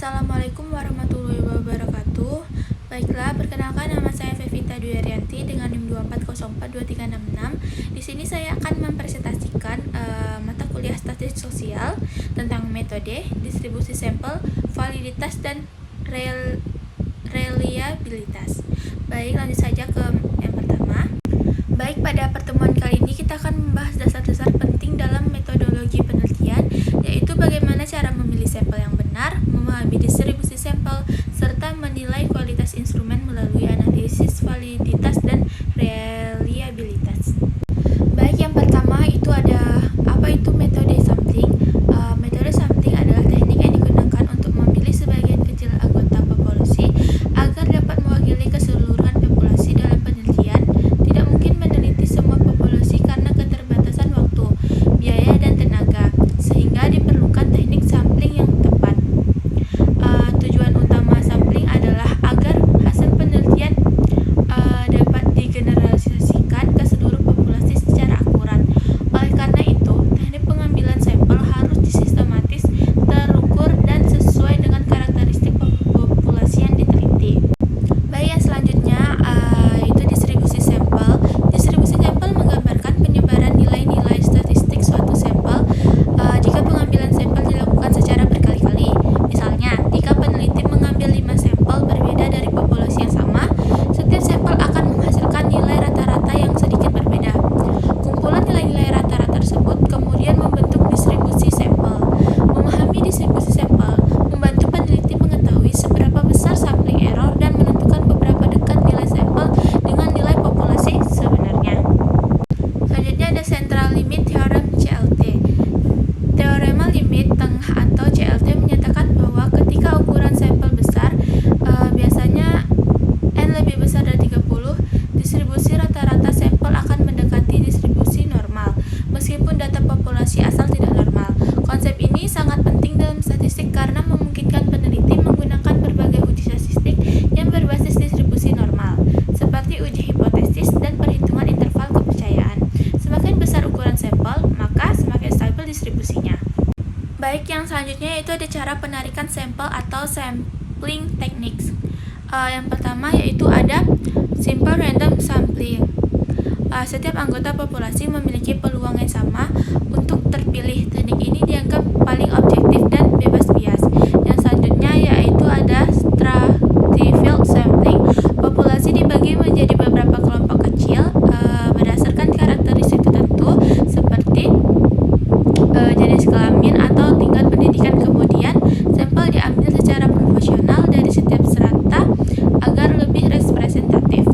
Assalamualaikum warahmatullahi wabarakatuh. Baiklah, perkenalkan nama saya Fevita Dwi Arianti dengan NIM 2404236. Di sini saya akan mempresentasikan mata kuliah statistik sosial tentang metode, distribusi sampel, validitas dan reliabilitas. Baik, lanjut saja ke yang pertama. Baik, pada pertemuan kali ini kita akan membahas dasar-dasar penting dalam metodologi penelitian, yaitu bagaimana cara memilih sampel yang benar, memahami distribusi sampel, serta menilai kualitas instrumen melalui analisis validitas dan reliabilitas. Baik, yang pertama itu ada apa itu metode sampling. Metode sampling adalah teknik yang digunakan untuk memilih sebagian kecil anggota populasi agar dapat mewakili keseluruhan populasi dalam penelitian. Tidak mungkin meneliti semua populasi karena keterbatasan waktu, biaya, dan tenaga, sehingga diperlukan teknik sampling yang tepat. Tujuan utama sampling adalah agar hasil penelitian dapat digeneralisasikan ke seluruh populasi secara akurat. Oleh karena itu, teknik pengambilan sampel harus disistematis, terukur, dan sesuai dengan karakteristik populasi yang diteliti. Baik, yang selanjutnya itu distribusi sampel. Distribusi sampel menggambarkan penyebaran nilai-nilai statistik suatu sampel jika pengambilan sampel dilakukan secara berkali-kali. Misalnya, jika peneliti mengambil 5 sampel berbeda dari populasi yang sama, setiap sampel akan menghasilkan nilai rata-rata yang sedikit berbeda. Kumpulan nilai-nilai rata-rata tersebut kemudian membentuk distribusi sampel. Memahami distribusi sampel membantu peneliti mengetahui seberapa besar sampling error dan menentukan beberapa dekat nilai sampel dengan nilai populasi sebenarnya. Selanjutnya ada Central Limit Theorem CLT. Teorema limit tengah atau CLT menyatakan bahwa ketika ukuran sampel besar, biasanya N lebih besar dari 30, distribusi rata-rata sampel akan mendekati distribusi normal, meskipun data populasi asal tidak normal. Konsep ini sangat penting dalam statistik karena memungkinkan peneliti menggunakan berbagai uji statistik yang berbasis distribusi normal, seperti uji hipotesis dan perhitungan interval kepercayaan. Semakin besar ukuran sampel, maka semakin stabil distribusinya. Baik, yang selanjutnya yaitu ada cara penarikan sampel atau sampling techniques. Yang pertama yaitu ada simple random sampling. Setiap anggota populasi memiliki peluang yang sama untuk terpilih. Teknik ini dianggap paling objektif dan bebas bias. Yang selanjutnya yaitu ada stratified sampling. Populasi dibagi menjadi beberapa kelompok kecil berdasarkan karakteristik tertentu seperti jenis kelamin atau tingkat pendidikan. Kemudian sampel diambil secara proporsional dari setiap strata agar lebih representatif.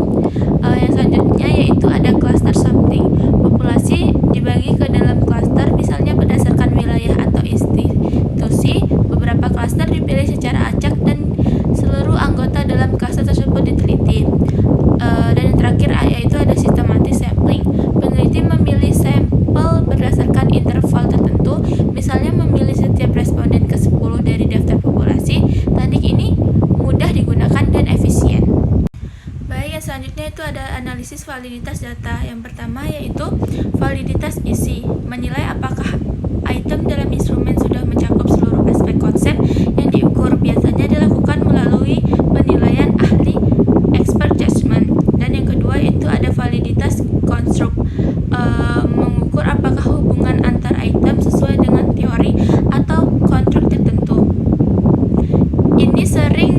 Yang selanjutnya yaitu ada cluster sampling. Populasi dibagi ke dalam cluster, misalnya berdasarkan wilayah atau institusi. Beberapa cluster dipilih secara acak dan seluruh anggota dalam cluster tersebut diteliti. Dan yang terakhir yaitu ada systematic sampling. Peneliti memilih sampel berdasarkan interval tertentu, misalnya memilih setiap responden ke-10 dari daftar populasi. Teknik ini mudah digunakan dan efisien. Baik, yang selanjutnya itu ada analisis validitas data. Yang pertama yaitu validitas isi, menilai apakah item dalam instrumen sudah mencakup seluruh aspek konsep yang diukur. Biasanya dilakukan melalui penilaian ahli expert judgment. Dan yang kedua itu ada validitas konstruk, mengukur apakah hubungan antar item sesuai dengan teori atau kontrak tertentu. Ini sering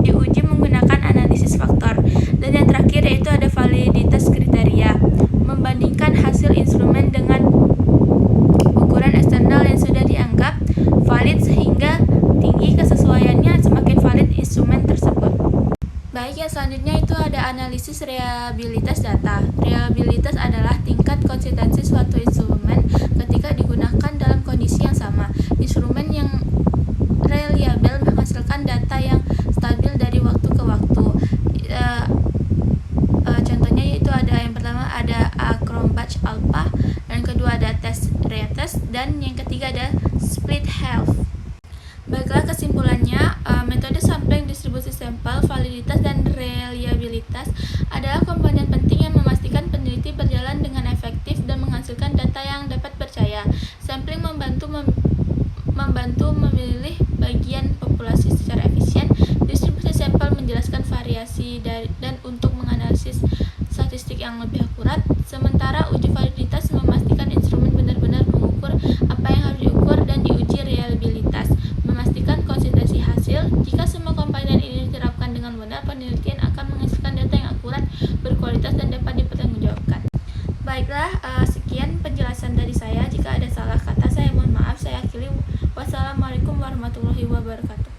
diuji menggunakan analisis faktor. Dan yang terakhir yaitu ada validitas kriteria, membandingkan hasil instrumen dengan ukuran eksternal yang sudah dianggap valid sehingga tinggi kesesuaiannya semakin valid instrumen tersebut. Baik, yang selanjutnya itu ada analisis reliabilitas data. Reliabilitas adalah tingkat konsistensi suatu instrumen ketika digunakan dalam kondisi yang sama. Instrumen yang reliable menghasilkan data yang stabil dari waktu ke waktu. Contohnya yaitu ada yang pertama ada Cronbach alpha, dan yang kedua ada test retest, dan yang ketiga ada split half. Baiklah, kesimpulannya, metode sampling, distribusi sampel, validitas, dan reliabilitas adalah komponen penting yang memastikan peneliti berjalan dengan efektif dan menghasilkan data yang dapat percaya. Sampling membantu memilih bagian populasi secara dan untuk menganalisis statistik yang lebih akurat. Sementara uji validitas memastikan instrumen benar-benar mengukur apa yang harus diukur dan diuji reliabilitas, memastikan konsistensi hasil. Jika semua komponen ini diterapkan dengan benar, penelitian akan menghasilkan data yang akurat, berkualitas, dan dapat dipertanggungjawabkan. Baiklah, sekian penjelasan dari saya. Jika ada salah kata, saya mohon maaf. Saya akhiri. Wassalamualaikum warahmatullahi wabarakatuh.